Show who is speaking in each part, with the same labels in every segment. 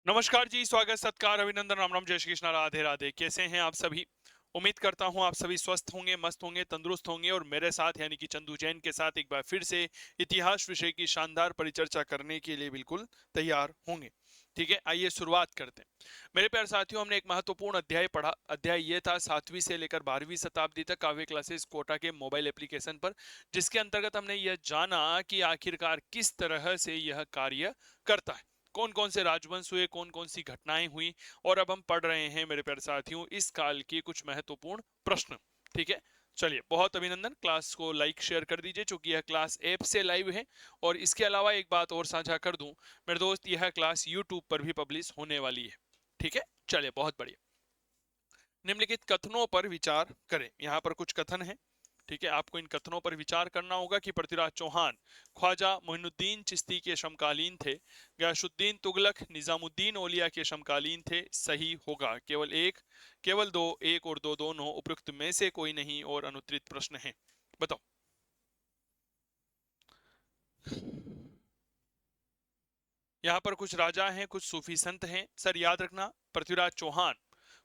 Speaker 1: नमस्कार जी, स्वागत सत्कार अभिनंदन राम राम जय श्री कृष्णा राधे राधे। कैसे हैं आप सभी? उम्मीद करता हूं आप सभी स्वस्थ होंगे, मस्त होंगे, तंदुरुस्त होंगे और मेरे साथ यानी कि चंदू जैन के साथ एक बार फिर से इतिहास विषय की शानदार परिचर्चा करने के लिए बिल्कुल तैयार होंगे। ठीक है, आइए शुरुआत करते हैं। मेरे प्यारे साथियों, हमने एक महत्वपूर्ण अध्याय पढ़ा। अध्याय ये था 7वीं से लेकर 12वीं शताब्दी तक काव्य क्लासेस कोटा के मोबाइल एप्लीकेशन पर, जिसके अंतर्गत हमने यह जाना कि आखिरकार किस तरह से यह कार्य करता है, कौन कौन से राजवंश हुए, कौन कौन सी घटनाएं हुई। और अब हम पढ़ रहे हैं मेरे प्यारे साथियों इस काल के कुछ महत्वपूर्ण प्रश्न। ठीक है, चलिए, बहुत अभिनंदन। क्लास को लाइक शेयर कर दीजिए चूंकि यह क्लास ऐप से लाइव है। और इसके अलावा एक बात और साझा कर दूं मेरे दोस्त, यह क्लास यूट्यूब पर भी पब्लिश होने वाली है। ठीक है, चलिए, बहुत बढ़िया। निम्नलिखित कथनों पर विचार करें। यहाँ पर कुछ कथन है। ठीक है, आपको इन कथनों पर विचार करना होगा कि पृथ्वीराज चौहान ख्वाजा मोइनुद्दीन चिश्ती के समकालीन थे, गयासुद्दीन तुगलक निजामुद्दीन औलिया के समकालीन थे। सही होगा केवल एक, केवल दो, एक और दो दोनों, उपयुक्त में से कोई नहीं और अनुत्तरित प्रश्न है। बताओ। यहाँ पर कुछ राजा हैं, कुछ सूफी संत हैं। सर याद रखना, पृथ्वीराज चौहान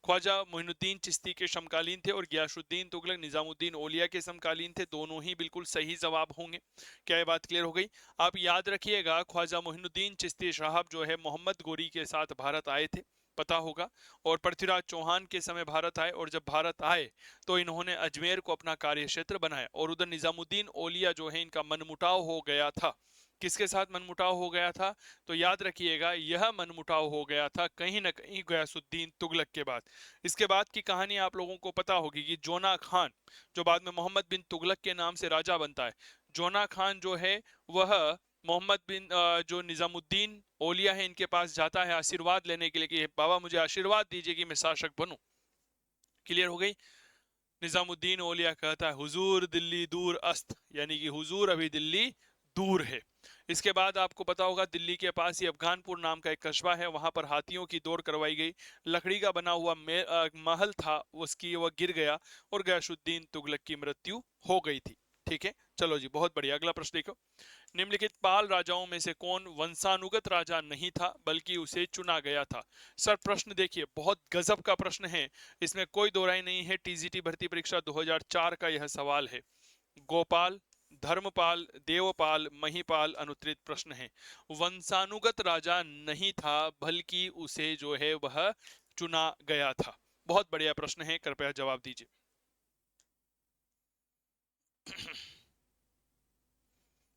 Speaker 1: ख्वाजा मोइनुद्दीन चिश्ती के समकालीन थे और गयासुद्दीन तुगलक निजामुद्दीन औलिया के समकालीन थे। दोनों ही बिल्कुल सही जवाब होंगे। क्या ये बात क्लियर हो गई? आप याद रखिएगा, ख्वाजा मोइनुद्दीन चिश्ती साहब जो है मोहम्मद गोरी के साथ भारत आए थे, पता होगा। और पृथ्वीराज चौहान के समय भारत आए, और जब भारत आए तो इन्होंने अजमेर को अपना कार्य क्षेत्र बनाया। और उधर निजामुद्दीन औलिया जो है, इनका मनमुटाव हो गया था। किसके साथ मनमुटाव हो गया था? तो याद रखिएगा, यह मनमुटाव हो गया था कहीं ना कहीं गयासुद्दीन तुगलक के बाद। इसके बाद की कहानी आप लोगों को पता होगी कि जोना खान, जो बाद में मोहम्मद बिन तुगलक के नाम से राजा बनता है, जोना खान जो है वह मोहम्मद बिन जो निजामुद्दीन औलिया है इनके पास जाता है आशीर्वाद लेने के लिए कि बाबा मुझे आशीर्वाद दीजिए कि मैं शासक बनूं। क्लियर हो गई? निजामुद्दीन औलिया कहता है हुजूर दिल्ली दूर अस्त, यानी कि हुजूर अभी दिल्ली दूर है। इसके बाद आपको पता होगा, दिल्ली के पास ही अफगानपुर नाम का एक कस्बा है, वहां पर हाथियों की दौड़ करवाई गई। लकड़ी का बना हुआ महल था, उसकी वह गिर गया और गयासुद्दीन तुगलक की मृत्यु हो गई थी। ठीक है, चलो जी, बहुत बढ़िया। अगला प्रश्न देखो। निम्नलिखित पाल राजाओं में से कौन वंशानुगत राजा नहीं था बल्कि उसे चुना गया था? सर प्रश्न देखिए, बहुत गजब का प्रश्न है। इसमें कोई दो राय नहीं है। टीजीटी भर्ती परीक्षा 2004 का यह सवाल है। गोपाल, धर्मपाल, देवपाल, महिपाल, अनुत्तरित प्रश्न है। वंशानुगत राजा नहीं था बल्कि उसे जो है वह चुना गया था। बहुत बढ़िया प्रश्न है, कृपया जवाब दीजिए।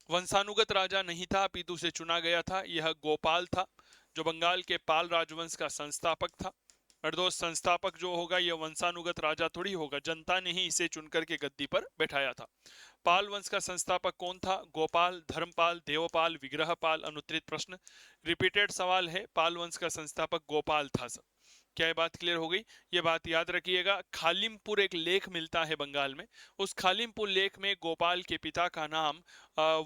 Speaker 1: वंशानुगत राजा नहीं था अपितु से चुना गया था। यह गोपाल था, जो बंगाल के पाल राजवंश का संस्थापक था। और दोस्त, संस्थापक जो होगा यह वंशानुगत राजा थोड़ी होगा, जनता ने ही इसे चुनकर के गद्दी पर बैठाया था। पाल वंश का संस्थापक कौन था? गोपाल, धर्मपाल, देवपाल, विग्रहपाल, अनुत्तरित प्रश्न। रिपीटेड सवाल है, पाल वंश का संस्थापक गोपाल था सर। क्या ये बात क्लियर हो गई? ये बात याद रखिएगा। खालिमपुर एक लेख मिलता है बंगाल में, उस खालिमपुर लेख में गोपाल के पिता का नाम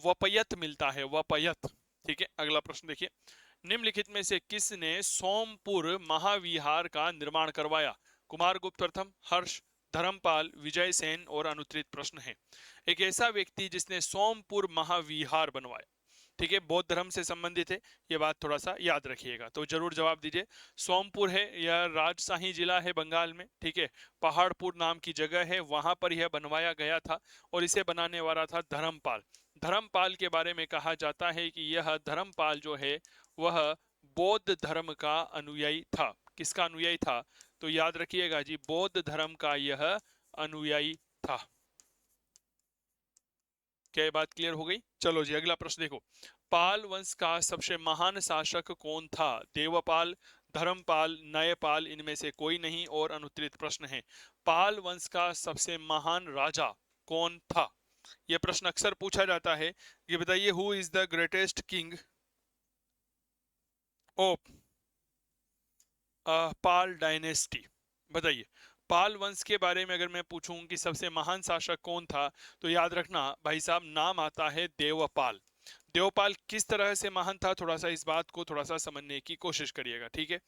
Speaker 1: वपयत मिलता है, वपयत। ठीक है, अगला प्रश्न देखिए। निम्नलिखित में से किसने सोमपुर महाविहार का निर्माण करवाया? कुमारगुप्त प्रथम, हर्ष, धर्मपाल, विजय सेन और अनुत्तरित प्रश्न है। एक ऐसा व्यक्ति जिसने सोमपुर महाविहार बनवाया। ठीक है, बौद्ध धर्म से संबंधित है, ये बात थोड़ा सा याद रखिएगा, तो जरूर जवाब दीजिए। सोमपुर है, यह राजशाही जिला है बंगाल में। ठीक है, पहाड़पुर नाम की जगह है, वहां पर यह बनवाया गया था और इसे बनाने वाला था धर्मपाल। धर्मपाल के बारे में कहा जाता है कि यह धर्मपाल जो है वह बौद्ध धर्म का अनुयायी था। किसका अनुयायी था? तो याद रखिएगा जी, बौद्ध धर्म का यह अनुयायी था। क्या ये बात क्लियर हो गई? चलो जी, अगला प्रश्न देखो। पाल वंश का सबसे महान शासक कौन था? देवपाल, धर्मपाल, नयपाल, इनमें से कोई नहीं और अनुत्तरित प्रश्न है। पाल वंश का सबसे महान राजा कौन था? यह प्रश्न अक्सर पूछा जाता है कि बताइए, who is the greatest king of Pal dynasty? बताइए, पाल वंश के बारे में अगर मैं पूछूं कि सबसे महान शासक कौन था, तो याद रखना भाई साहब, नाम आता है देवपाल। देवपाल किस तरह से महान था, थोड़ा सा इस बात को थोड़ा सा समझने की कोशिश करिएगा। ठीक है,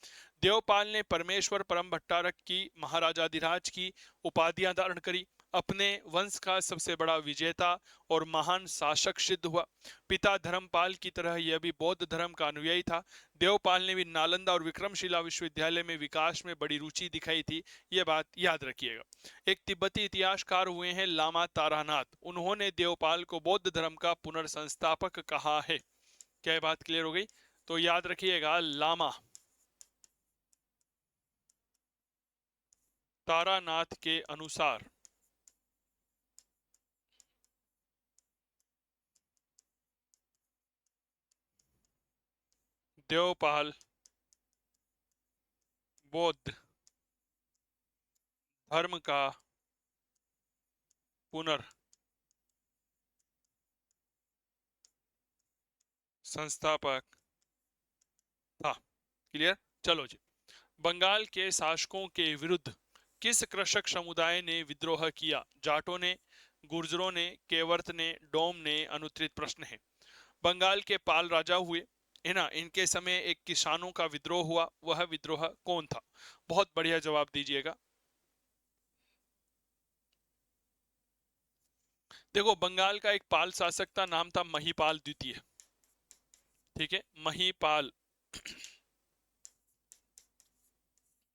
Speaker 1: देवपाल ने परमेश्वर परम भट्टारक की, महाराजाधिराज की उपाधियां धारण करी। अपने वंश का सबसे बड़ा विजेता और महान शासक सिद्ध हुआ। पिता धर्मपाल की तरह यह भी बौद्ध धर्म का अनुयायी था। देवपाल ने भी नालंदा और विक्रमशिला विश्वविद्यालय में विकास में बड़ी रुचि दिखाई थी, यह बात याद रखिएगा। एक तिब्बती इतिहासकार हुए हैं लामा तारानाथ, उन्होंने देवपाल को बौद्ध धर्म का पुनर्संस्थापक कहा है। क्या ये बात क्लियर हो गई? तो याद रखिएगा, लामा तारानाथ के अनुसार देवपाल बौद्ध धर्म का पुनर्संस्थापक था। क्लियर? चलो जी। बंगाल के शासकों के विरुद्ध किस कृषक समुदाय ने विद्रोह किया? जाटों ने, गुर्जरों ने, केवर्त ने, डोम ने? अनुत्तरित प्रश्न है। बंगाल के पाल राजा हुए है ना, इनके समय एक किसानों का विद्रोह हुआ, वह विद्रोह कौन था? बहुत बढ़िया जवाब दीजिएगा। देखो, बंगाल का एक पाल शासक था, नाम था महिपाल द्वितीय। ठीक है, महिपाल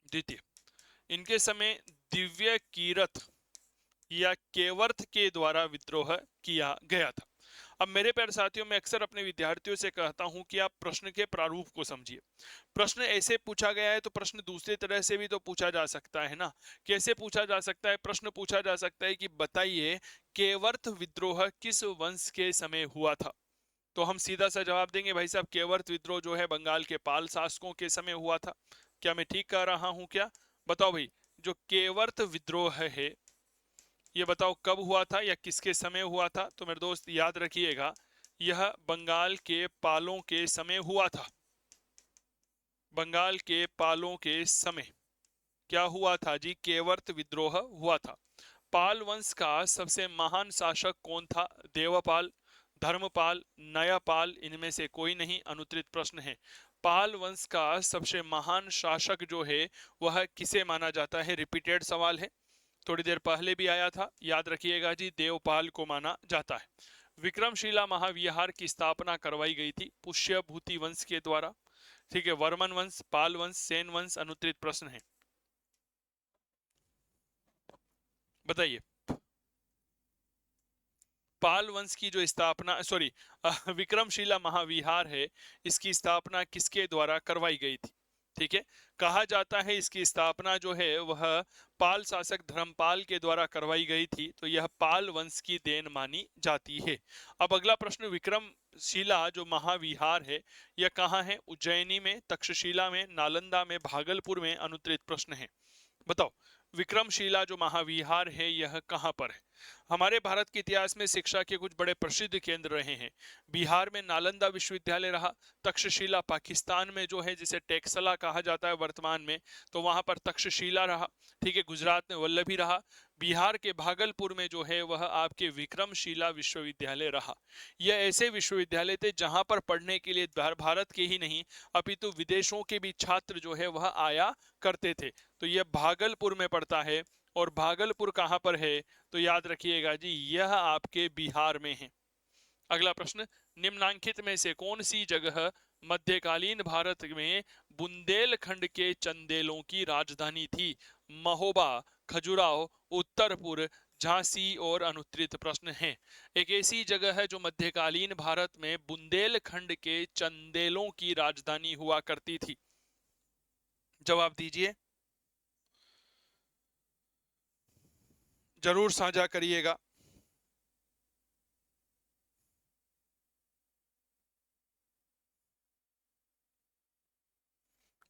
Speaker 1: द्वितीय। इनके समय दिव्य कीरत या केवर्थ के द्वारा विद्रोह किया गया था। अब मेरे प्यारे साथियों, मैं अक्सर अपने विद्यार्थियों से कहता हूं कि आप प्रश्न के प्रारूप को समझिए। प्रश्न ऐसे पूछा गया है तो प्रश्न दूसरी तरह से भी तो पूछा जा सकता है ना। कैसे पूछा जा सकता है? प्रश्न पूछा जा सकता है कि बताइए केवर्थ विद्रोह किस वंश के समय हुआ था। तो हम सीधा सा जवाब देंगे, भाई साहब केवर्थ विद्रोह जो है बंगाल के पाल शासकों के समय हुआ था। क्या मैं ठीक कह रहा हूं क्या? बताओ भाई, जो केवर्थ विद्रोह है ये बताओ कब हुआ था या किसके समय हुआ था? तो मेरे दोस्त याद रखिएगा, यह बंगाल के पालों के समय हुआ था। बंगाल के पालों के समय क्या हुआ था जी? केवर्त विद्रोह हुआ था। पाल वंश का सबसे महान शासक कौन था? देवपाल, धर्मपाल, नयापाल? इनमें से कोई नहीं। अनुत्तरित प्रश्न है। पाल वंश का सबसे महान शासक जो है वह किसे माना जाता है? रिपीटेड सवाल है, थोड़ी देर पहले भी आया था, याद रखिएगा जी, देवपाल को माना जाता है। विक्रमशिला महाविहार की स्थापना करवाई गई थी पुष्यभूति वंश के द्वारा। ठीक है, वर्मन वंश, पाल वंश, सेन वंश? अनुत्तरित प्रश्न है, बताइए। पाल वंश की जो स्थापना, सॉरी, विक्रमशिला महाविहार है, इसकी स्थापना किसके द्वारा करवाई गई थी? ठीक है, कहा जाता है इसकी स्थापना जो है वह पाल शासक धर्मपाल के द्वारा करवाई गई थी, तो यह पाल वंश की देन मानी जाती है। अब अगला प्रश्न, विक्रमशिला जो महाविहार है यह कहाँ है? उज्जैनी में, तक्षशिला में, नालंदा में, भागलपुर में? अनुत्तरित प्रश्न है, बताओ विक्रमशिला जो महाविहार है यह कहाँ पर है? हमारे भारत के इतिहास में शिक्षा के कुछ बड़े प्रसिद्ध केंद्र रहे हैं। बिहार में नालंदा विश्वविद्यालय रहा, तक्षशिला पाकिस्तान में जो है जिसे टेक्सला कहा जाता है वर्तमान में, तो वहां पर तक्षशिला रहा। ठीक है, गुजरात में वल्लभी रहा। बिहार के भागलपुर में जो है वह आपके विक्रमशिला विश्वविद्यालय रहा। यह ऐसे विश्वविद्यालय थे जहां पर पढ़ने के लिए भारत के ही नहीं अपितु विदेशों के भी छात्र जो है वह आया करते थे। तो यह भागलपुर में पड़ता है। और भागलपुर कहां पर है? तो याद रखिएगा जी, यह आपके बिहार में है। अगला प्रश्न, निम्नांकित में से कौन सी जगह मध्यकालीन भारत में बुंदेलखंड के चंदेलों की राजधानी थी? महोबा, खजुराहो, उत्तरपुर, झांसी? और अनुत्तरित प्रश्न है। एक ऐसी जगह है जो मध्यकालीन भारत में बुंदेलखंड के चंदेलों की राजधानी हुआ करती थी। जवाब दीजिए, जरूर साझा करिएगा।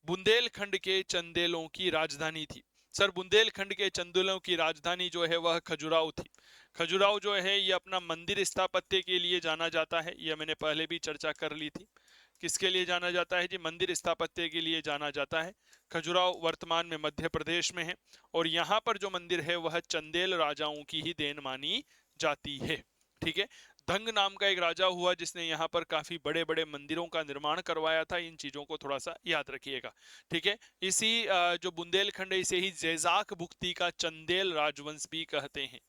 Speaker 1: बुंदेलखंड के चंदेलों की राजधानी थी। सर, बुंदेलखंड के चंदेलों की राजधानी जो है वह खजुराहो थी। खजुराहो जो है ये अपना मंदिर स्थापत्य के लिए जाना जाता है, यह मैंने पहले भी चर्चा कर ली थी। किसके लिए जाना जाता है जी? मंदिर स्थापत्य के लिए जाना जाता है। खजुराहो वर्तमान में मध्य प्रदेश में है और यहाँ पर जो मंदिर है वह चंदेल राजाओं की ही देन मानी जाती है। ठीक है, धंग नाम का एक राजा हुआ जिसने यहाँ पर काफी बड़े बड़े मंदिरों का निर्माण करवाया था। इन चीजों को थोड़ा सा याद रखिएगा। ठीक है, इसी जो बुंदेलखंड है इसे ही जैजाक भुक्ति का चंदेल राजवंश भी कहते हैं।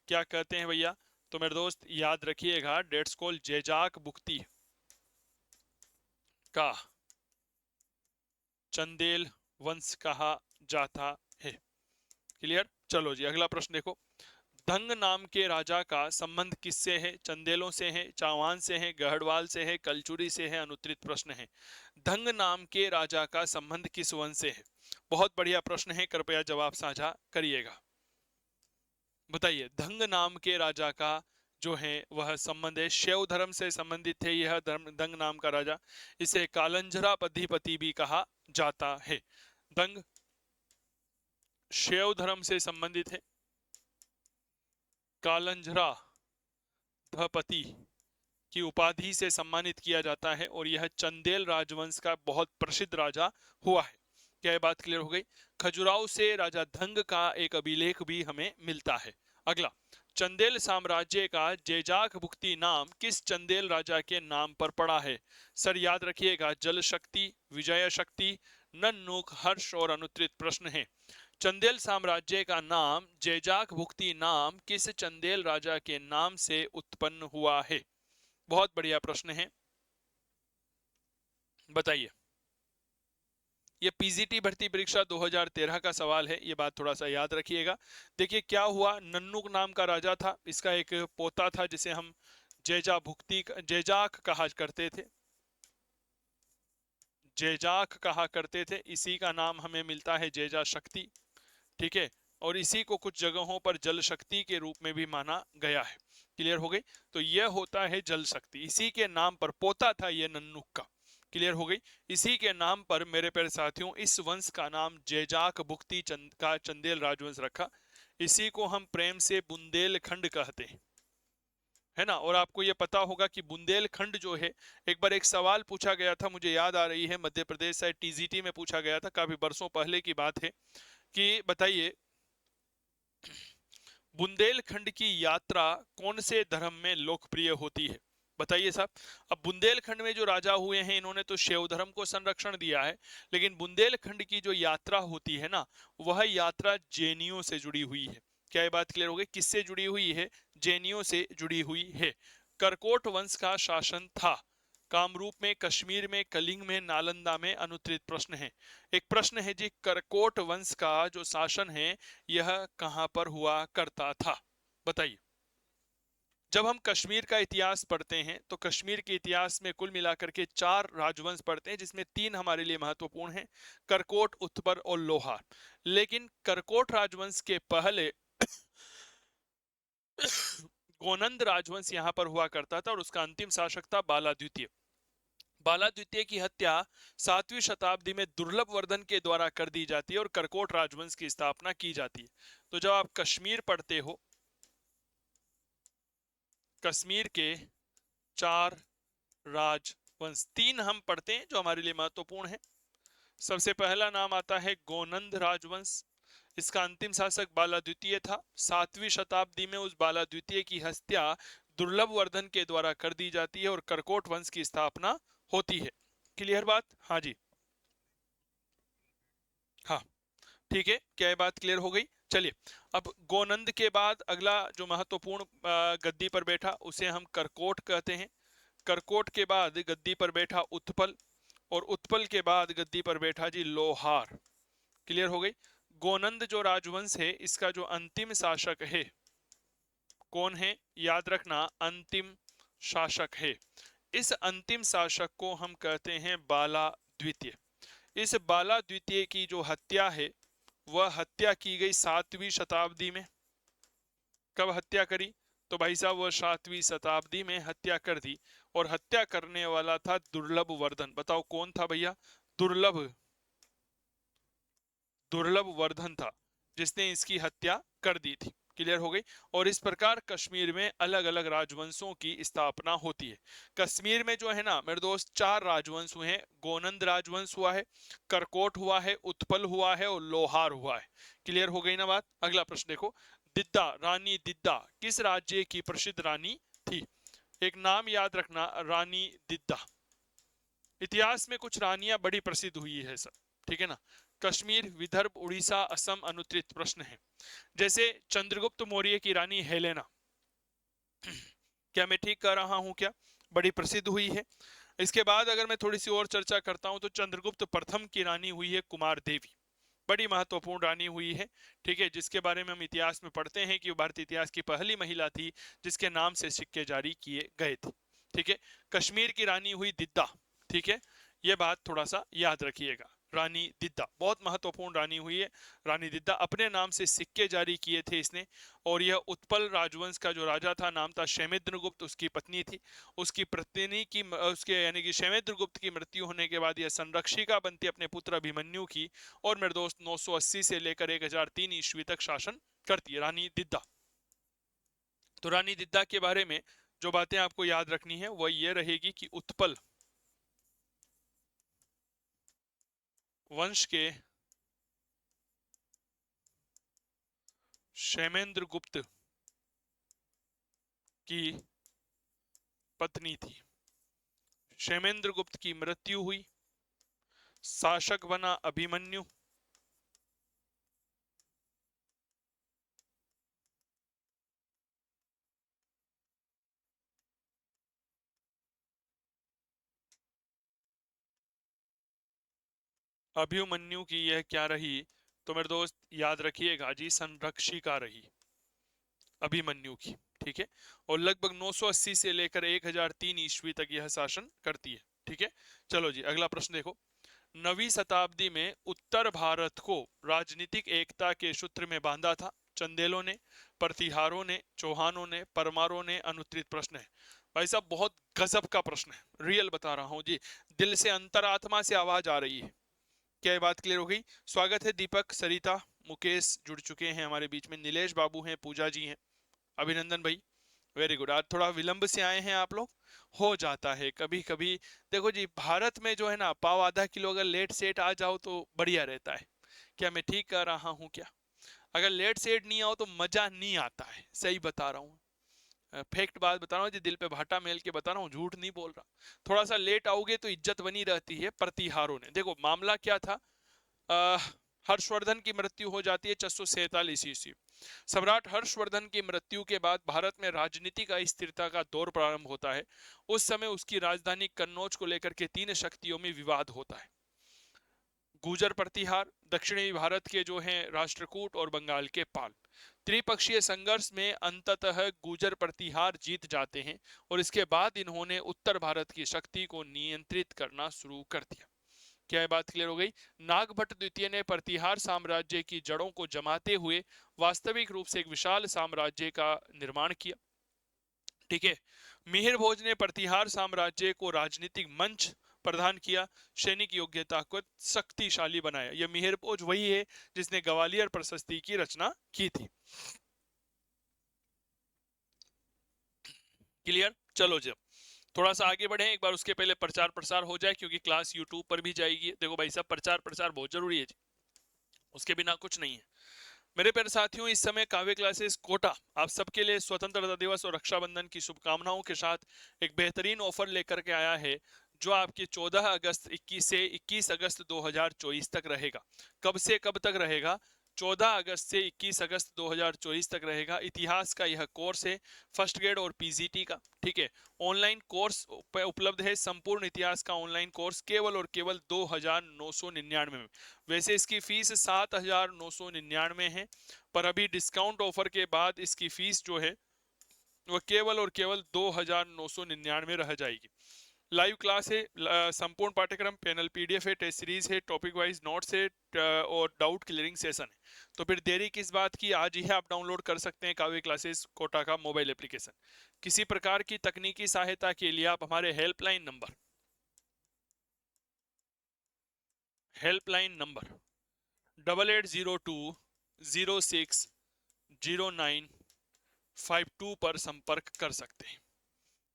Speaker 1: क्या कहते हैं भैया? तो मेरे दोस्त याद रखिएगा, डेट्स कॉल जेजाक भुक्ति का चंदेल वंश कहा जाता है। क्लियर? चलो जी अगला प्रश्न देखो। धंग नाम के राजा का संबंध किससे है? चंदेलों से है, चावान से है, गहड़वाल से है, कलचुरी से है? अनुत्तरित प्रश्न है। धंग नाम के राजा का संबंध किस वंश से है? बहुत बढ़िया प्रश्न है, कृपया जवाब साझा करिएगा। बताइए, धंग नाम के राजा का जो है वह संबंध है, शैव धर्म से संबंधित है यह दंग नाम का राजा। इसे कालंझरा अधिपति भी कहा जाता है। दंग शैव धर्म से संबंधित है, कालंझरा अधिपति की उपाधि से सम्मानित किया जाता है और यह चंदेल राजवंश का बहुत प्रसिद्ध राजा हुआ है। क्या ये बात क्लियर हो गई? खजुराहो से राजा धंग का एक अभिलेख भी हमें मिलता है। अगला, चंदेल साम्राज्य का जेजाक भुक्ति नाम किस चंदेल राजा के नाम पर पड़ा है? सर याद रखिएगा, जल शक्ति, विजय शक्ति, नन्नुक, हर्ष और अनुत्तरित प्रश्न है। चंदेल साम्राज्य का नाम जेजाक भुक्ति नाम किस चंदेल राजा के नाम से उत्पन्न हुआ है? बहुत बढ़िया प्रश्न है, बताइए। ये पीजीटी भर्ती परीक्षा 2013 का सवाल है, ये बात थोड़ा सा याद रखिएगा। देखिए क्या हुआ, नन्नुक नाम का राजा था, इसका एक पोता था जिसे हम जेजाक कहा करते थे, जेजाक कहा करते थे। इसी का नाम हमें मिलता है जेजा शक्ति, ठीक है, और इसी को कुछ जगहों पर जल शक्ति के रूप में भी माना गया है। क्लियर हो गई? तो यह होता है जल शक्ति, इसी के नाम पर पोता था ये नन्नुक का। क्लियर हो गई? इसी के नाम पर मेरे प्यारे साथियों इस वंश का नाम जेजाक भुक्ति का चंदेल राजवंश रखा। इसी को हम प्रेम से बुंदेलखंड कहते हैं, है ना। और आपको ये पता होगा कि बुंदेलखंड जो है, एक बार एक सवाल पूछा गया था, मुझे याद आ रही है, मध्य प्रदेश शायद टीजीटी में पूछा गया था, काफी बरसों पहले की बात है, कि बताइए बुंदेलखंड की यात्रा कौन से धर्म में लोकप्रिय होती है? बताइए साहब। अब बुंदेलखंड में जो राजा हुए हैं इन्होंने तो शैव धर्म को संरक्षण दिया है, लेकिन बुंदेलखंड की जो यात्रा होती है ना, वह यात्रा जैनियों से जुड़ी हुई है। क्या ये बात क्लियर हो गई? किससे जुड़ी हुई है? जैनियों से जुड़ी हुई है। करकोट वंश का शासन था कामरूप में, कश्मीर में, कलिंग में, नालंदा में? अनुत्तरित प्रश्न है। एक प्रश्न है जी, करकोट वंश का जो शासन है यह कहां पर हुआ करता था? बताइए। जब हम कश्मीर का इतिहास पढ़ते हैं तो कश्मीर के इतिहास में कुल मिलाकर के 4 राजवंश पढ़ते हैं, जिसमें 3 हमारे लिए महत्वपूर्ण हैं, करकोट, उत्पर और लोहार। लेकिन करकोट राजवंश के पहले गोनंद राजवंश यहां पर हुआ करता था और उसका अंतिम शासक था बाला द्वितीय। बाला द्वितीय की हत्या 7वीं शताब्दी में दुर्लभ वर्धन के द्वारा कर दी जाती है और करकोट राजवंश की स्थापना की जाती है। तो जब आप कश्मीर पढ़ते हो, कश्मीर के 4 राजवंश, 3 हम पढ़ते हैं जो हमारे लिए महत्वपूर्ण है। सबसे पहला नाम आता है गोनंद राजवंश, इसका अंतिम शासक बाला द्वितीय था। 7वीं शताब्दी में उस बाला द्वितीय की हत्या दुर्लभ वर्धन के द्वारा कर दी जाती है और करकोट वंश की स्थापना होती है। क्लियर बात? हाँ जी, हाँ ठीक है। क्या ये बात क्लियर हो गई? चलिए, अब गोनंद के बाद अगला जो महत्वपूर्ण गद्दी पर बैठा उसे हम करकोट कहते हैं। करकोट के बाद गद्दी पर बैठा उत्पल, और उत्पल के बाद गद्दी पर बैठा जी लोहार। क्लियर हो गई? गोनंद जो राजवंश है इसका जो अंतिम शासक है कौन है? याद रखना, अंतिम शासक है। इस अंतिम शासक को हम कहते हैं बाला द्वितीय। इस बाला द्वितीय की जो हत्या है वह हत्या की गई 7वीं शताब्दी में। कब हत्या करी? तो भाई साहब वह 7वीं शताब्दी में हत्या कर दी, और हत्या करने वाला था दुर्लभ वर्धन। बताओ कौन था भैया? दुर्लभ, दुर्लभ वर्धन था जिसने इसकी हत्या कर दी थी। क्लियर हो गई? और इस प्रकार कश्मीर में अलग अलग राजवंशों की स्थापना होती है। कश्मीर में जो है ना मेरे दोस्त 4 राजवंश हुए हैं। गोनंद राजवंश हुआ है, करकोट हुआ है, उत्पल हुआ है और लोहार हुआ है। क्लियर हो गई ना बात? अगला प्रश्न देखो, दिद्दा, रानी दिद्दा किस राज्य की प्रसिद्ध रानी थी? एक नाम याद रखना, रानी दिद्दा। इतिहास में कुछ रानियां बड़ी प्रसिद्ध हुई है सर। ठीक है ना। कश्मीर, विदर्भ, उड़ीसा, असम अनुत्तरित प्रश्न है। जैसे चंद्रगुप्त मौर्य की रानी हेलेना, क्या मैं ठीक कर रहा हूं क्या, बड़ी प्रसिद्ध हुई है। इसके बाद अगर मैं थोड़ी सी और चर्चा करता हूं तो चंद्रगुप्त प्रथम की रानी हुई है कुमार देवी, बड़ी महत्वपूर्ण रानी हुई है। ठीक है, जिसके बारे में हम इतिहास में पढ़ते हैं कि वो भारतीय इतिहास की पहली महिला थी जिसके नाम से सिक्के जारी किए गए थे। ठीक है, कश्मीर की रानी हुई दिद्दा। ठीक है, यह बात थोड़ा सा याद रखिएगा, रानी दिद्दा बहुत महत्वपूर्ण रानी हुई है। रानी दिद्दा अपने नाम से सिक्के जारी किए थे इसने, और यह उत्पल राजवंश का जो राजा था नाम था क्षेमेंद्रगुप्त, उसकी पत्नी थी। उसकी पत्नी की उसके यानी कि क्षेमेंद्रगुप्त की मृत्यु होने के बाद यह संरक्षिका बनती अपने पुत्र अभिमन्यु की, और मेरे दोस्त 980 से लेकर 1003 ईस्वी तक शासन करती है रानी दिद्दा। तो रानी दिद्दा के बारे में जो बातें आपको याद रखनी है वह ये रहेगी कि उत्पल वंश के क्षेमेंद्रगुप्त की पत्नी थी। क्षेमेंद्रगुप्त की मृत्यु हुई, शासक बना अभिमन्यु। अभिमन्यु की यह क्या रही, तो मेरे दोस्त याद रखिएगा जी, संरक्षिका रही अभिमन्यु की। ठीक है, और लगभग 980 से लेकर 1003 ईस्वी तक यह शासन करती है। ठीक है, चलो जी अगला प्रश्न देखो। नवीं शताब्दी में उत्तर भारत को राजनीतिक एकता के सूत्र में बांधा था चंदेलों ने, प्रतिहारों ने, चौहानों ने, परमारों ने, अनुत्तरित प्रश्न है। भाई साहब बहुत गजब का प्रश्न है, रियल बता रहा हूं जी, दिल से अंतरात्मा से आवाज आ रही है। क्या ये बात क्लियर हो गई? स्वागत है दीपक, सरिता, मुकेश जुड़ चुके हैं हमारे बीच में, नीलेश बाबू हैं, पूजा जी हैं, अभिनंदन भाई, वेरी गुड। आज थोड़ा विलंब से आए हैं आप लोग, हो जाता है कभी कभी। देखो जी भारत में जो है ना, पाव आधा किलो अगर लेट सेट आ जाओ तो बढ़िया रहता है। क्या मैं ठीक कर रहा हूँ क्या? अगर लेट सेट नहीं आओ तो मजा नहीं आता है, सही बता रहा हूँ। फैक्ट बात बता रहा हूँ जी, दिल पे भाटा मेल के बता रहा हूँ, झूठ नहीं बोल रहा। थोड़ा सा लेट आओगे तो इज्जत बनी रहती है प्रतिहारों ने। देखो मामला क्या था, हर्षवर्धन की मृत्यु हो जाती है 647 ईस्वी। सम्राट हर्षवर्धन की मृत्यु के बाद भारत में राजनीतिक अस्थिरता का दौर प्रारंभ होता है। उस समय उसकी राजधानी कन्नौज को लेकर के तीन शक्तियों में विवाद होता है, गुर्जर प्रतिहार, दक्षिणी भारत के जो हैं राष्ट्रकूट, और बंगाल के पाल। त्रिपक्षीय संघर्ष में अंततः गुर्जर प्रतिहार जीत जाते हैं, और इसके बाद इन्होंने उत्तर भारत की शक्ति को नियंत्रित करना शुरू कर दिया। क्या ये बात क्लियर हो गई? नागभट्ट द्वितीय ने प्रतिहार साम्राज्य की जड़ों को जमाते हुए वास्तविक रूप से एक विशाल साम्राज्य का निर्माण किया। ठीक है, मिहिर भोज ने प्रतिहार साम्राज्य को राजनीतिक मंच प्रदान किया, सैनिक योग्यता को शक्तिशाली बनाया। यह मिहिर भोज वही है जिसने ग्वालियर प्रशस्ति की रचना की थी। क्लियर? चलो जब थोड़ा सा आगे बढ़े, एक बार उसके पहले प्रचार प्रसार हो जाए, क्योंकि क्लास यूट्यूब पर भी जाएगी। देखो भाई साहब प्रचार प्रसार बहुत जरूरी है जी, उसके बिना कुछ नहीं है। मेरे प्यारे साथियों, इस समय काव्य क्लासेस कोटा आप सबके लिए स्वतंत्रता दिवस और रक्षाबंधन की शुभकामनाओं के साथ एक बेहतरीन ऑफर लेकर के आया है, जो आपके 14 अगस्त 21 से 21 अगस्त 2024 तक रहेगा। कब से कब तक रहेगा? 14 अगस्त से 21 अगस्त 2024 तक रहेगा। इतिहास का यह कोर्स है, फर्स्ट ग्रेड और पीजीटी का। ठीक है, ऑनलाइन कोर्स उपलब्ध है, संपूर्ण इतिहास का ऑनलाइन कोर्स केवल और केवल 2999 में। वैसे इसकी फीस 7999 है, पर अभी डिस्काउंट ऑफर के बाद इसकी फीस जो है वह केवल और केवल 2999 रह जाएगी। लाइव क्लास है, संपूर्ण पाठ्यक्रम, पैनल पीडीएफ है, टेस्ट सीरीज है, टॉपिक वाइज नोट्स है, और डाउट क्लियरिंग सेशन है। तो फिर देरी किस बात की, आज ही आप डाउनलोड कर सकते हैं काव्य क्लासेस कोटा का मोबाइल एप्लीकेशन। किसी प्रकार की तकनीकी सहायता के लिए आप हमारे हेल्पलाइन नंबर 8802060952 पर संपर्क कर सकते हैं।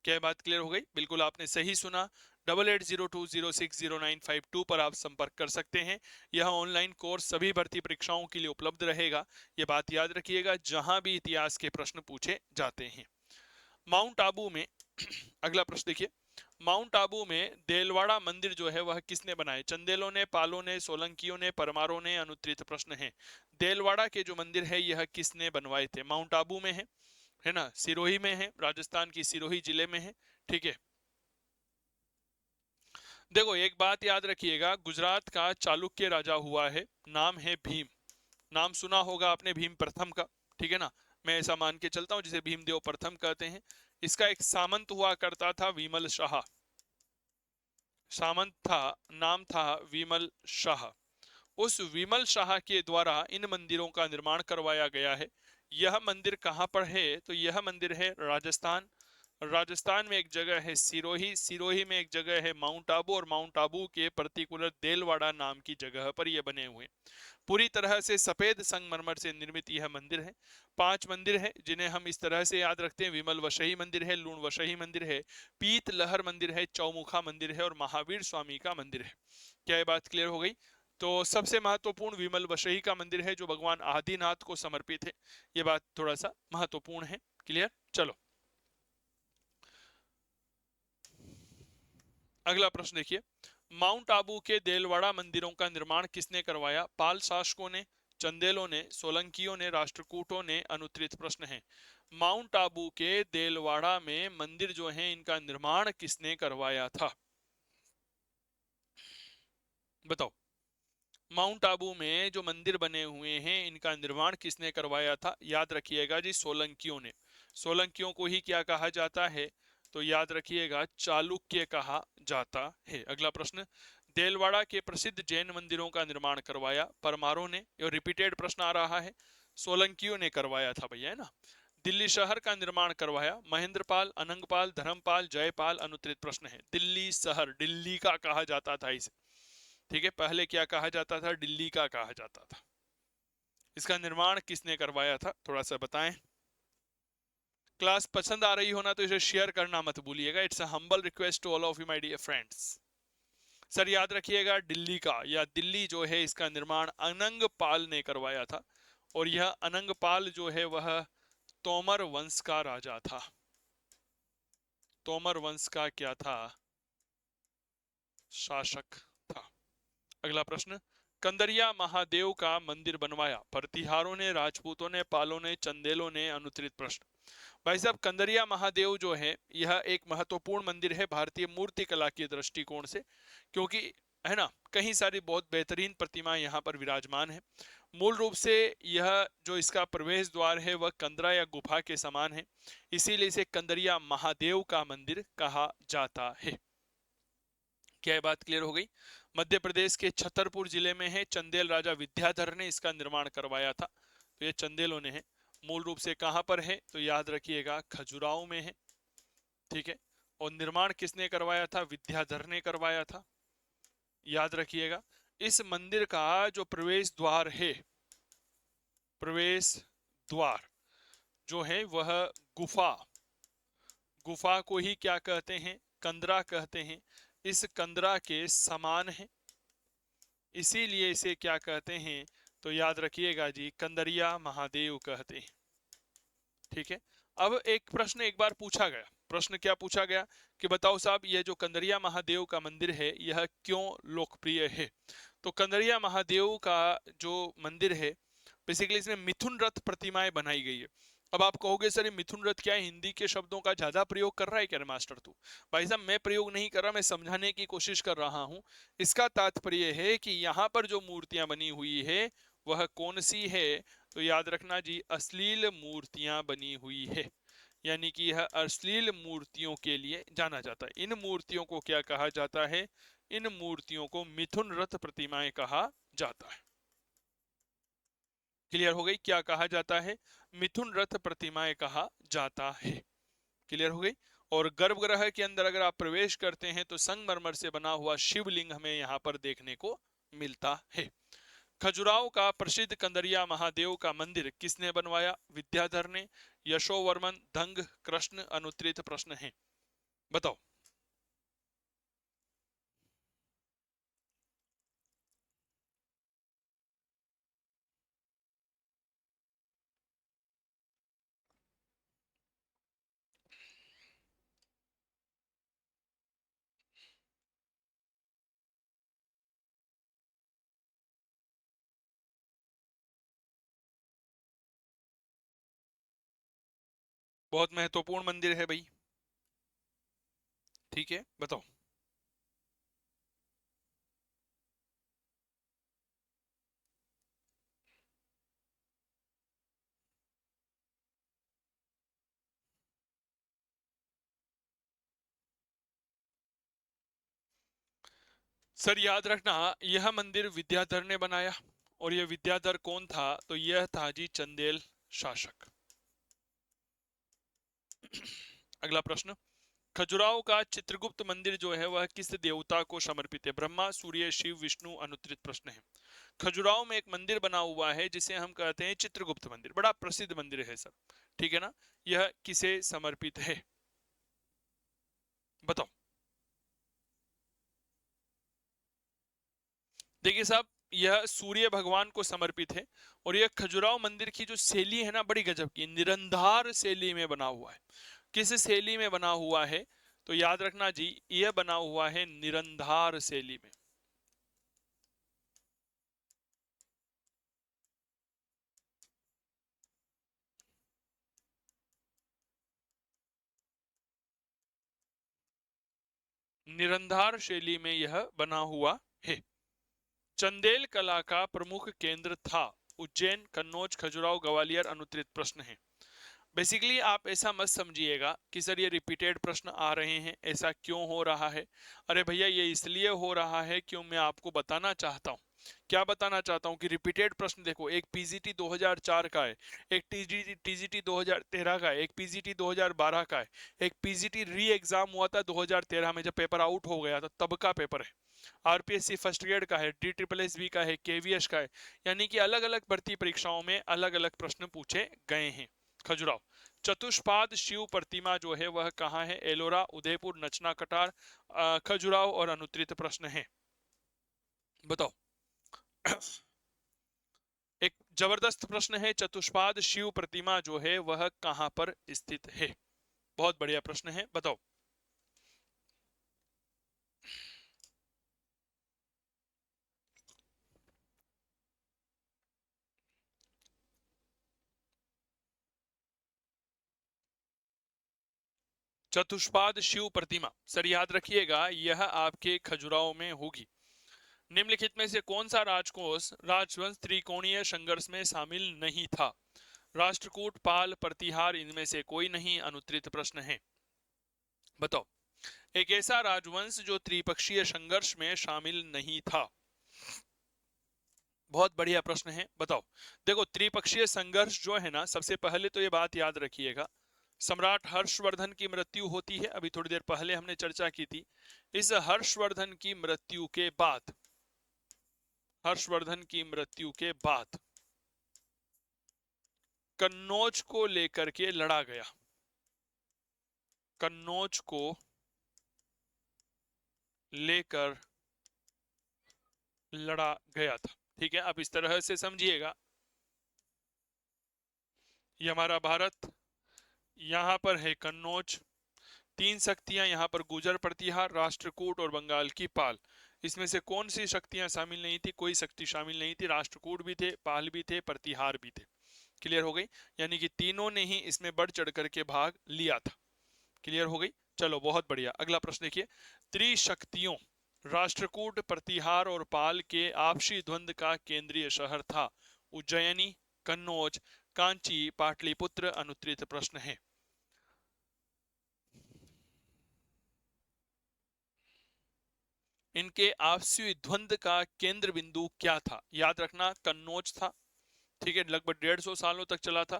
Speaker 1: क्या बात क्लियर हो गई? बिल्कुल आपने सही सुना, 8802060952 पर आप संपर्क कर सकते हैं। यह ऑनलाइन कोर्स सभी भर्ती परीक्षाओं के लिए उपलब्ध रहेगा, यह बात याद रखिएगा, जहां भी इतिहास के प्रश्न पूछे जाते हैं। माउंट आबू में अगला प्रश्न देखिए, माउंट आबू में देलवाड़ा मंदिर जो है वह किसने बनाए? चंदेलों ने, पालों ने, सोलंकियों ने, परमारों ने? अनुत्तरित प्रश्न है। देलवाड़ा के जो मंदिर है यह किसने बनवाए थे? माउंट आबू में है ना, सिरोही में है, राजस्थान की सिरोही जिले में है। ठीक है, देखो एक बात याद रखिएगा, गुजरात का चालुक्य राजा हुआ है, नाम है भीम। नाम सुना होगा आपने भीम प्रथम का, ठीक है ना, मैं ऐसा मान के चलता हूं, जिसे भीमदेव प्रथम कहते हैं। इसका एक सामंत हुआ करता था विमल शाह, सामंत था, नाम था विमल शाह। उस विमल शाह के द्वारा इन मंदिरों का निर्माण करवाया गया है। यह मंदिर कहाँ पर है? तो यह मंदिर है राजस्थान। राजस्थान में एक जगह है सिरोही, सिरोही में एक जगह है माउंट आबू, और माउंट आबू के पर्टिकुलर देलवाड़ा नाम की जगह पर यह बने हुए हैं। पूरी तरह से सफेद संगमरमर से निर्मित यह मंदिर है। 5 मंदिर है जिन्हें हम इस तरह से याद रखते हैं, विमल वशही मंदिर है, लूण वशही मंदिर है, पीत लहर मंदिर है, चौमुखा मंदिर है, और महावीर स्वामी का मंदिर है। क्या ये बात क्लियर हो गई? तो सबसे महत्वपूर्ण विमल वशही का मंदिर है जो भगवान आदिनाथ को समर्पित है। ये बात थोड़ा सा महत्वपूर्ण है। क्लियर? चलो अगला प्रश्न देखिए, माउंट आबू के देलवाड़ा मंदिरों का निर्माण किसने करवाया? पाल शासकों ने, चंदेलों ने, सोलंकियों ने, राष्ट्रकूटों ने? अनुत्तरित प्रश्न है। माउंट आबू के देलवाड़ा में मंदिर जो है इनका निर्माण किसने करवाया था? बताओ। माउंट आबू में जो मंदिर बने हुए हैं इनका निर्माण किसने करवाया था? याद रखिएगा जी, सोलंकियों ने। सोलंकियों को ही क्या कहा जाता है? तो याद रखिएगा, चालुक्य कहा जाता है। अगला प्रश्न, देलवाड़ा के प्रसिद्ध जैन मंदिरों का निर्माण करवाया? परमारों ने? ये रिपीटेड प्रश्न आ रहा है, सोलंकियों ने करवाया था भैया, है ना। दिल्ली शहर का निर्माण करवाया? महेंद्रपाल, अनंगपाल, धर्मपाल, जयपाल? अनुत्तरित प्रश्न है। दिल्ली शहर, दिल्ली का कहा जाता था इसे, ठीक है, पहले क्या कहा जाता था? दिल्ली का कहा जाता था। इसका निर्माण किसने करवाया था? थोड़ा सा बताएं। क्लास पसंद आ रही हो ना तो इसे शेयर करना मत भूलिएगा। It's a humble request to all of you my dear friends. Sir याद रखिएगा, दिल्ली का या दिल्ली जो है इसका निर्माण अनंगपाल ने करवाया था, और यह अनंगपाल जो है वह तोमर वंश का राजा था। तोमर वंश का क्या था? शासक था। अगला प्रश्न, कंदरिया महादेव का मंदिर बनवाया? प्रतिहारों ने, राजपूतों ने, पालों ने, चंदेलों ने? अनुत्तरित प्रश्न। भाई साहब, कंदरिया महादेव जो है यह एक महत्वपूर्ण मंदिर है भारतीय मूर्ति कला के दृष्टिकोण से, क्योंकि है ना, कई सारी बहुत बेहतरीन प्रतिमाएं यहाँ पर विराजमान है। मूल रूप से यह जो इसका प्रवेश द्वार है वह कंदरा या गुफा के समान है, इसीलिए इसे कंदरिया महादेव का मंदिर कहा जाता है। क्या ये बात क्लियर हो गई? मध्य प्रदेश के छतरपुर जिले में है, चंदेल राजा विद्याधर ने इसका निर्माण करवाया था। तो ये चंदेलों ने है। मूल रूप से कहां पर है? तो याद रखिएगा, खजुराहो में है। ठीक है, और निर्माण किसने करवाया था? विद्याधर ने करवाया था। याद रखिएगा, इस मंदिर का जो प्रवेश द्वार है, प्रवेश द्वार जो है वह गुफा, गुफा को ही क्या कहते हैं? कंदरा कहते हैं। इस कंदरा के समान है, इसीलिए इसे क्या कहते हैं? तो याद रखिएगा जी, कंदरिया महादेव कहते हैं। ठीक है, अब एक प्रश्न एक बार पूछा गया। प्रश्न क्या पूछा गया कि बताओ साहब, यह जो कंदरिया महादेव का मंदिर है यह क्यों लोकप्रिय है? तो कंदरिया महादेव का जो मंदिर है, बेसिकली इसमें मिथुन रथ प्रतिमाएं बनाई गई है। अब आप कहोगे सर ये मिथुन रथ क्या है, हिंदी के शब्दों का ज्यादा प्रयोग कर रहा है क्या मास्टर तू? भाई साहब, मैं प्रयोग नहीं कर रहा, मैं समझाने की कोशिश कर रहा हूं। इसका तात्पर्य है कि यहाँ पर जो मूर्तियां बनी हुई है वह कौन सी है? तो याद रखना जी, अश्लील मूर्तियां बनी हुई है, यानी कि यह अश्लील मूर्तियों के लिए जाना जाता है। इन मूर्तियों को क्या कहा जाता है? इन मूर्तियों को मिथुन रथ प्रतिमाएं कहा जाता है। क्लियर हो गई? क्या कहा जाता है? मिथुन रथ प्रतिमाएं कहा जाता है। क्लियर हो गई? और गर्भगृह के अंदर अगर आप प्रवेश करते हैं तो संगमरमर से बना हुआ शिवलिंग हमें यहाँ पर देखने को मिलता है। खजुराहो का प्रसिद्ध कंदरिया महादेव का मंदिर किसने बनवाया? विद्याधर ने, यशोवर्मन, धंग, कृष्ण? अनुत्तरित प्रश्न है, बताओ। बहुत महत्वपूर्ण मंदिर है भाई। ठीक है, बताओ। सर याद रखना, यह मंदिर विद्याधर ने बनाया। और यह विद्याधर कौन था? तो यह था जी चंदेल शासक। अगला प्रश्न, खजुराहो का चित्रगुप्त मंदिर जो है वह किस देवता को समर्पित है? ब्रह्मा, सूर्य, शिव, विष्णु? अनुत्तरित प्रश्न है। खजुराहो में एक मंदिर बना हुआ है जिसे हम कहते हैं चित्रगुप्त मंदिर, बड़ा प्रसिद्ध मंदिर है सर। ठीक है ना? यह किसे समर्पित है? बताओ। देखिए साहब, यह सूर्य भगवान को समर्पित है। और यह खजुराहो मंदिर की जो शैली है ना, बड़ी गजब की, निरंधार शैली में बना हुआ है। किस शैली में बना हुआ है? तो याद रखना जी, यह बना हुआ है निरंधार शैली में। निरंधार शैली में यह बना हुआ है। चंदेल कला का प्रमुख केंद्र था उज्जैन, कन्नौज, खजुराहो, ग्वालियर? अनुत्तरित प्रश्न है। बेसिकली आप ऐसा मत समझिएगा कि सर ये रिपीटेड प्रश्न आ रहे हैं, ऐसा क्यों हो रहा है? अरे भैया, ये इसलिए हो रहा है क्यों, मैं आपको बताना चाहता हूँ। क्या बताना चाहता हूँ कि रिपीटेड प्रश्न देखो, एक पीजीटी 2004 का है, एक टीजीटी 2013 का है, एक पीजीटी 2012 का है, एक पीजीटी री एग्जाम हुआ था 2013 में जब पेपर आउट हो गया था, तब का पेपर है। आरपीएससी फर्स्ट ग्रेड का है, डी ट्रिपल एस बी का है, केवीएस का है। यानी कि अलग अलग भर्ती परीक्षाओं में अलग अलग प्रश्न पूछे गए हैं। खजुराहो चतुष्पाद शिव प्रतिमा जो है वह कहाँ है? एलोरा, उदयपुर, नचना कटार? खजुराहो? और अनुत्तरित प्रश्न है। बताओ। एक जबरदस्त प्रश्न है, चतुष्पाद शिव प्रतिमा जो है वह कहां पर स्थित है? बहुत बढ़िया प्रश्न है, बताओ। चतुष्पाद शिव प्रतिमा सर याद रखिएगा, यह आपके खजुराहो में होगी। निम्नलिखित में से कौन सा राजकोष राजवंश त्रिकोणीय संघर्ष में शामिल नहीं था? राष्ट्रकूट, पाल, प्रतिहार? इनमें से कोई नहीं। अनुत्तरित प्रश्न है। बताओ। एक ऐसा राजवंश जो त्रिपक्षीय संघर्ष में शामिल नहीं था। बहुत बढ़िया प्रश्न है, बताओ। देखो, त्रिपक्षीय संघर्ष जो है ना, सबसे पहले तो ये बात याद रखिएगा, सम्राट हर्षवर्धन की मृत्यु होती है, अभी थोड़ी देर पहले हमने चर्चा की थी। इस हर्षवर्धन की मृत्यु के बाद, हर्षवर्धन की मृत्यु के बाद कन्नौज को लेकर के लड़ा गया। कन्नौज को लेकर लड़ा गया था। ठीक है, अब इस तरह से समझिएगा, ये हमारा भारत, यहां पर है कन्नौज, तीन शक्तियां यहां पर, गुर्जर, प्रतिहार, राष्ट्रकूट और बंगाल की पाल। इसमें से कौन सी शक्तियां शामिल नहीं थी? कोई शक्ति शामिल नहीं थी। राष्ट्रकूट भी थे, पाल भी थे, प्रतिहार भी थे। क्लियर हो गई? यानी कि तीनों ने ही इसमें बढ़ चढ़ करके भाग लिया था। क्लियर हो गई? चलो बहुत बढ़िया, अगला प्रश्न देखिए। त्रिशक्तियों राष्ट्रकूट, प्रतिहार और पाल के आपसी द्वंद्व का केंद्रीय शहर था उज्जैनी, कन्नौज, कांची, पाटलिपुत्र? अनुत्तरित प्रश्न है। इनके आपसी द्वंद्व का केंद्र बिंदु क्या था? याद रखना, कन्नौज था। ठीक है, लगभग 150 सालों तक चला था।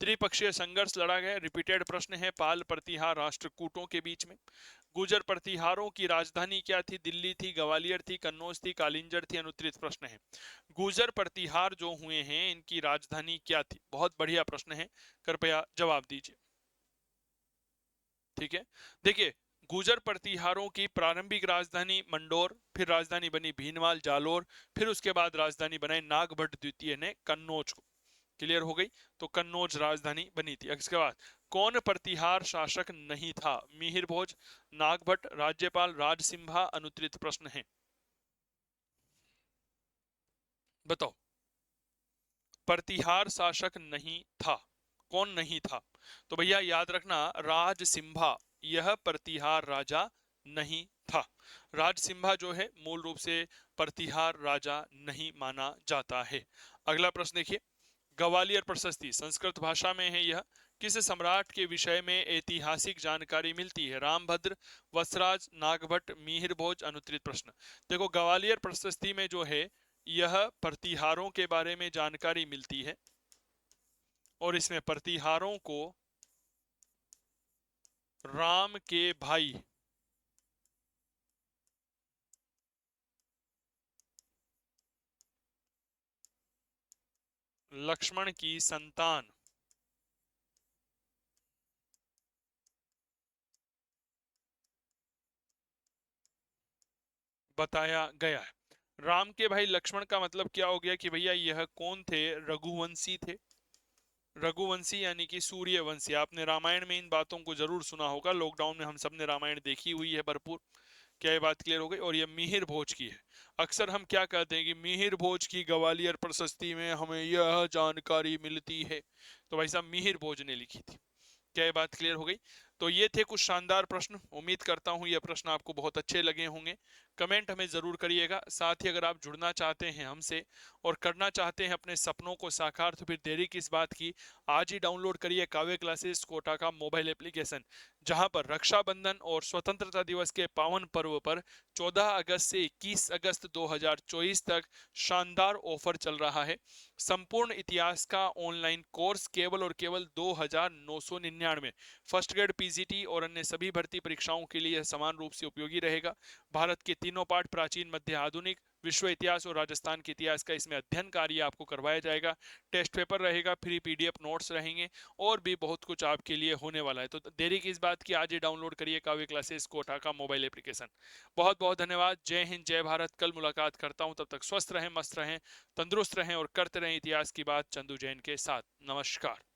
Speaker 1: त्रिपक्षीय संघर्ष लड़ा गया। रिपीटेड प्रश्न है, पाल, प्रतिहार, राष्ट्रकूटों के बीच में। गुर्जर प्रतिहारों की राजधानी क्या थी? दिल्ली थी, ग्वालियर थी, कन्नौज थी, कालिंजर थी? अनुत्तरित प्रश्न है। गुर्जर प्रतिहार जो हुए हैं, इनकी राजधानी क्या थी? बहुत बढ़िया प्रश्न है, कृपया जवाब दीजिए। ठीक है, देखिए, गुर्जर प्रतिहारों की प्रारंभिक राजधानी मंडोर, फिर राजधानी बनी भीनमाल, जालोर, फिर उसके बाद राजधानी बनाई नागभट्ट द्वितीय ने कन्नौज को। क्लियर हो गई? तो कन्नौज राजधानी बनी थी। इसके बाद कौन प्रतिहार शासक नहीं था? मिहिर भोज, नागभट्ट, राज्यपाल, राजसिम्हा? अनुत्तरित प्रश्न है, बताओ। प्रतिहार शासक नहीं था कौन नहीं था? तो भैया याद रखना, राजसिम्हा यह प्रतिहार राजा नहीं था। राजसिम्हा जो है मूल रूप से प्रतिहार राजा नहीं माना जाता है। अगला प्रश्न देखिए, ग्वालियर प्रशस्ति संस्कृत भाषा में है, यह किस सम्राट के विषय में ऐतिहासिक जानकारी मिलती है? रामभद्र, वत्सराज, नागभट्ट, मिहिर भोज, अनुत्तरित प्रश्न। देखो ग्वालियर प्रशस्ति में जो है यह प्रतिहारों के बारे में जानकारी मिलती है और इसमें प्रतिहारों को राम के भाई लक्ष्मण की संतान बताया गया है। राम के भाई लक्ष्मण का मतलब क्या हो गया कि भैया यह कौन थे? रघुवंशी थे। रघुवंशी यानी कि सूर्यवंशी। आपने रामायण में इन बातों को जरूर सुना होगा, लॉकडाउन में हम सब ने रामायण देखी हुई है भरपूर। क्या ये बात क्लियर हो गई? और ये मिहिर भोज की है। अक्सर हम क्या कहते हैं कि मिहिर भोज की ग्वालियर प्रशस्ति में हमें यह जानकारी मिलती है, तो भाई साहब मिहिर भोज ने लिखी थी। क्या ये बात क्लियर हो गई? तो ये थे कुछ शानदार प्रश्न। उम्मीद करता हूं ये प्रश्न आपको बहुत अच्छे लगे होंगे। कमेंट हमें जरूर करिएगा। साथ ही अगर आप जुड़ना चाहते हैं हमसे और करना चाहते हैं अपने सपनों को साकार, तो फिर देरी किस बात की, आज ही डाउनलोड करिए काव्य क्लासेस कोटा का मोबाइल एप्लीकेशन, जहां पर रक्षाबंधन और स्वतंत्रता दिवस के पावन पर्व पर 14 अगस्त से 21 अगस्त 2024 तक शानदार ऑफर चल रहा है। संपूर्ण इतिहास का ऑनलाइन कोर्स केवल और केवल 2999। फर्स्ट ग्रेड, पीजीटी और अन्य सभी भर्ती परीक्षाओं के लिए समान रूप से उपयोगी रहेगा। भारत के तीनों पाठ प्राचीन, मध्य, आधुनिक, विश्व इतिहास और राजस्थान के इतिहास का इसमें अध्ययन कार्य आपको करवाया जाएगा। टेस्ट पेपर रहेगा, फ्री पीडीएफ नोट्स रहेंगे और भी बहुत कुछ आपके लिए होने वाला है। तो देरी किस बात की, आज ही डाउनलोड करिए काव्य क्लासेस कोटा का मोबाइल एप्लीकेशन। बहुत बहुत धन्यवाद। जय हिंद, जय भारत। कल मुलाकात करता हूं, तब तक स्वस्थ रहें, मस्त रहें, तंदुरुस्त रहें और करते रहें इतिहास की बात चंदू जैन के साथ। नमस्कार।